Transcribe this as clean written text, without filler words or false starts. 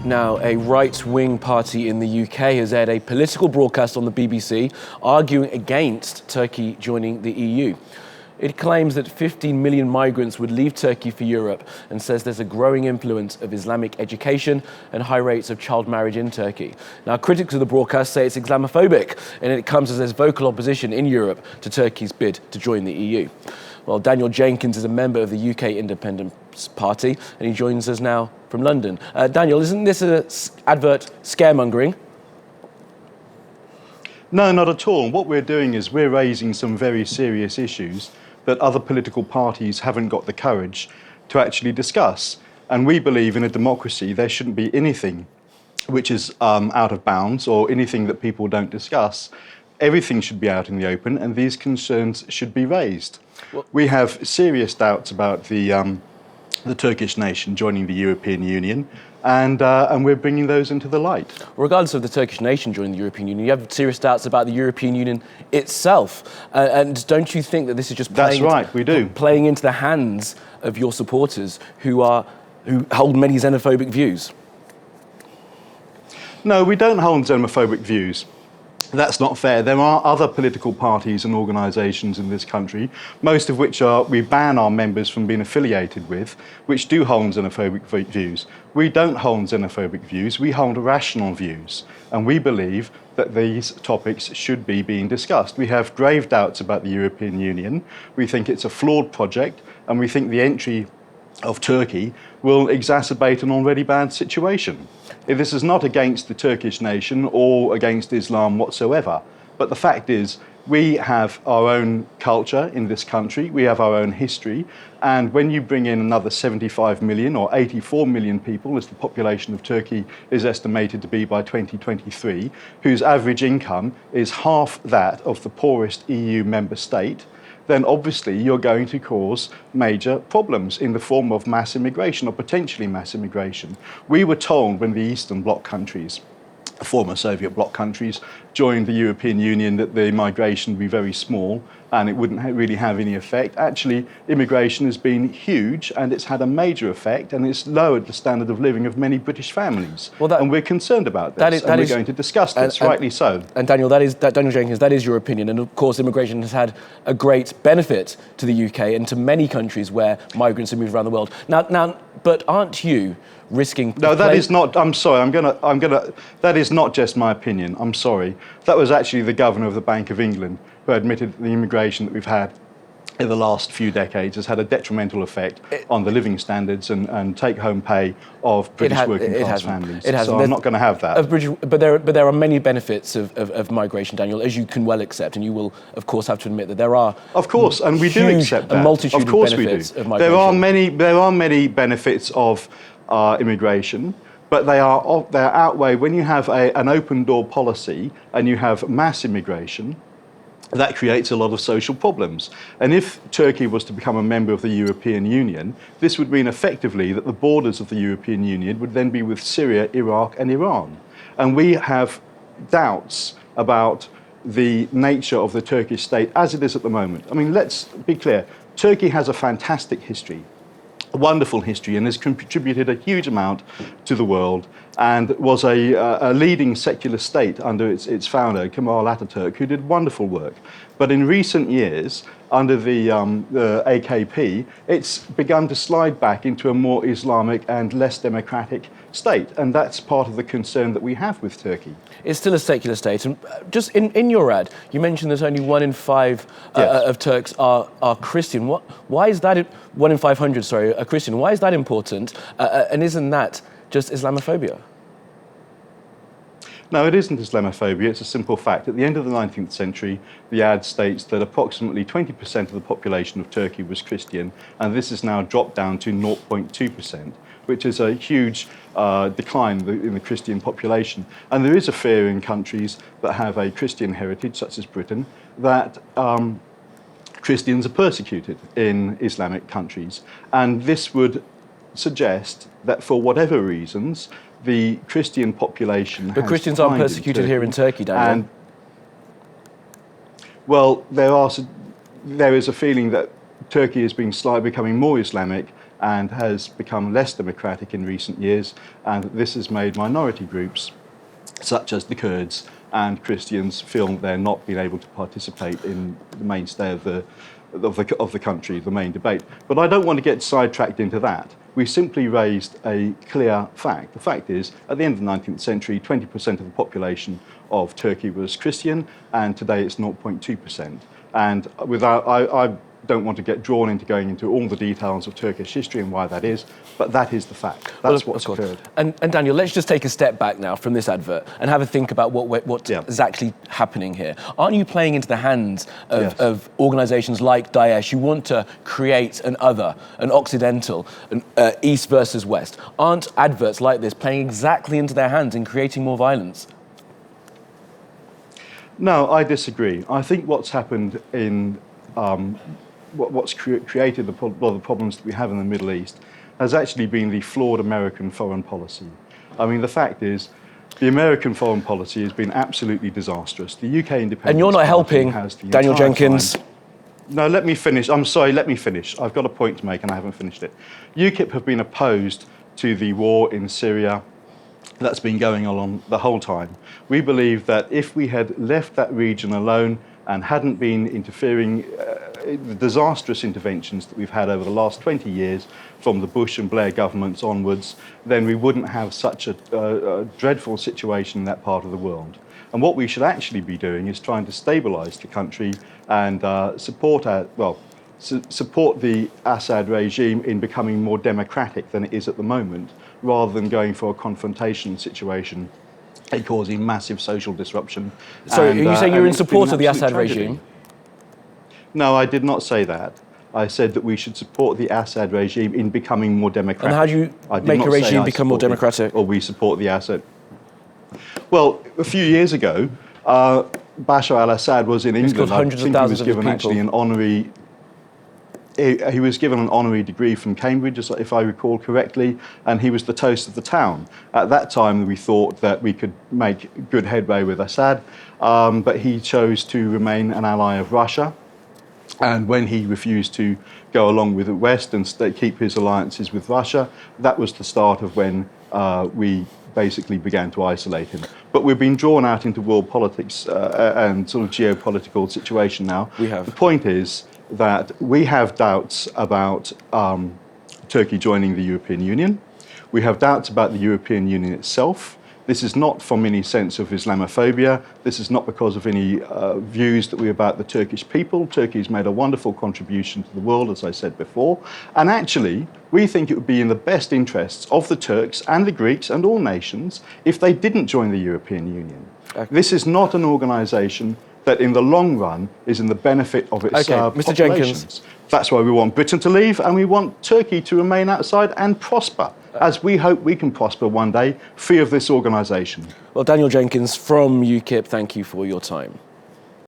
Now, a right-wing party in the UK has aired a political broadcast on the BBC arguing against Turkey joining the EU. It claims that 15 million migrants would leave Turkey for Europe and says there's a growing influence of Islamic education and high rates of child marriage in Turkey. Now, critics of the broadcast say it's Islamophobic, and it comes as there's vocal opposition in Europe to Turkey's bid to join the EU. Well, Daniel Jenkins is a member of the UK Independence Party, and he joins us now from London. Daniel, isn't this an advert scaremongering? No, not at all. What we're doing is we're raising some very serious issues that other political parties haven't got the courage to actually discuss. And we believe in a democracy there shouldn't be anything which is out of bounds or anything that people don't discuss. Everything should be out in the open, and these concerns should be raised. We have serious doubts about the Turkish nation joining the European Union, and we're bringing those into the light. Regardless of the Turkish nation joining the European Union, you have serious doubts about the European Union itself. And don't you think that this is just That's right, we do. Playing into the hands of your supporters who hold many xenophobic views? No, we don't hold xenophobic views. That's not fair. There are other political parties and organisations in this country, most of which we ban our members from being affiliated with, which do hold xenophobic views. We don't hold xenophobic views, we hold rational views. And we believe that these topics should be being discussed. We have grave doubts about the European Union. We think it's a flawed project, and we think the entry of Turkey will exacerbate an already bad situation. This is not against the Turkish nation or against Islam whatsoever, but the fact is we have our own culture in this country, we have our own history, and when you bring in another 75 million or 84 million people, as the population of Turkey is estimated to be by 2023, whose average income is half that of the poorest EU member state, then obviously you're going to cause major problems in the form of mass immigration or potentially mass immigration. We were told when the Eastern Bloc countries, former Soviet bloc countries, joined the European Union that the migration would be very small and it wouldn't really have any effect. Actually, immigration has been huge and it's had a major effect, and it's lowered the standard of living of many British families. And we're concerned about this, and we're going to discuss this, rightly so. And Daniel, Daniel Jenkins, that is your opinion. And of course, immigration has had a great benefit to the UK and to many countries where migrants have moved around the world. Now, but aren't you risking? No, that is not. I'm sorry. That is not just my opinion. I'm sorry. That was actually the governor of the Bank of England who admitted that the immigration that we've had in the last few decades has had a detrimental effect on the living standards and take-home pay of British working-class families. So I'm not going to have that. But there are many benefits of migration, Daniel, as you can well accept, and you will, of course, have to admit that there are. Of course, and we do accept that. A multitude of course of benefits we do. Of migration. There are many benefits of immigration, but they outweigh when you have an open-door policy and you have mass immigration. That creates a lot of social problems. And if Turkey was to become a member of the European Union, this would mean effectively that the borders of the European Union would then be with Syria, Iraq and Iran. And we have doubts about the nature of the Turkish state as it is at the moment. I mean, let's be clear. Turkey has a fantastic history, a wonderful history, and has contributed a huge amount to the world, and was a leading secular state under its founder, Kemal Atatürk, who did wonderful work. But in recent years, under the AKP, it's begun to slide back into a more Islamic and less democratic state, and that's part of the concern that we have with Turkey. It's still a secular state, and just in your ad, you mentioned that only 1 in 5 of Turks are Christian. Why is that? 1 in 500, sorry, are Christian. Why is that important? And isn't that just Islamophobia? No, it isn't Islamophobia, it's a simple fact. At the end of the 19th century, the ad states that approximately 20% of the population of Turkey was Christian, and this has now dropped down to 0.2%, which is a huge decline in the Christian population. And there is a fear in countries that have a Christian heritage, such as Britain, that Christians are persecuted in Islamic countries. And this would suggest that for whatever reasons, the Christian population But Christians aren't persecuted here in Turkey, Daniel. And, well, there is a feeling that Turkey is becoming more Islamic and has become less democratic in recent years, and this has made minority groups, such as the Kurds and Christians, feel they're not being able to participate in the mainstay of the country, the main debate. But I don't want to get sidetracked into that. We simply raised a clear fact. The fact is, at the end of the 19th century, 20% of the population of Turkey was Christian, and today it's 0.2%. And I don't want to get drawn into going into all the details of Turkish history and why that is, but that is the fact. That's what's occurred. And Daniel, let's just take a step back now from this advert and have a think about what is actually happening here. Aren't you playing into the hands of organisations like Daesh who want to create an other, an Occidental, an East versus West? Aren't adverts like this playing exactly into their hands in creating more violence? No, I disagree. I think what's happened in what's created a lot of the problems that we have in the Middle East has actually been the flawed American foreign policy. I mean, the fact is, the American foreign policy has been absolutely disastrous. The UK independence and you're not helping, Daniel Jenkins. No, let me finish. I'm sorry, let me finish. I've got a point to make and I haven't finished it. UKIP have been opposed to the war in Syria that's been going on the whole time. We believe that if we had left that region alone and hadn't been interfering, the disastrous interventions that we've had over the last 20 years from the Bush and Blair governments onwards, then we wouldn't have such a dreadful situation in that part of the world. And what we should actually be doing is trying to stabilise the country and support the Assad regime in becoming more democratic than it is at the moment, rather than going for a confrontation situation and causing massive social disruption. So are you saying you're in support of the Assad regime? No, I did not say that. I said that we should support the Assad regime in becoming more democratic. And how do you make a regime become more democratic? Or we support the Assad. Well, a few years ago, Bashar al-Assad was in England. I think he was given actually an honorary. He was given an honorary degree from Cambridge, if I recall correctly, and he was the toast of the town. At that time, we thought that we could make good headway with Assad, but he chose to remain an ally of Russia. And when he refused to go along with the West and keep his alliances with Russia, that was the start of when we basically began to isolate him. But we've been drawn out into world politics and sort of geopolitical situation now. We have. The point is that we have doubts about Turkey joining the European Union. We have doubts about the European Union itself. This is not from any sense of Islamophobia. This is not because of any views that we have about the Turkish people. Turkey has made a wonderful contribution to the world, as I said before. And actually, we think it would be in the best interests of the Turks and the Greeks and all nations if they didn't join the European Union. Okay. This is not an organisation that in the long run is in the benefit of its Mr. Jenkins. That's why we want Britain to leave and we want Turkey to remain outside and prosper, as we hope we can prosper one day, free of this organisation. Well, Daniel Jenkins from UKIP, thank you for your time.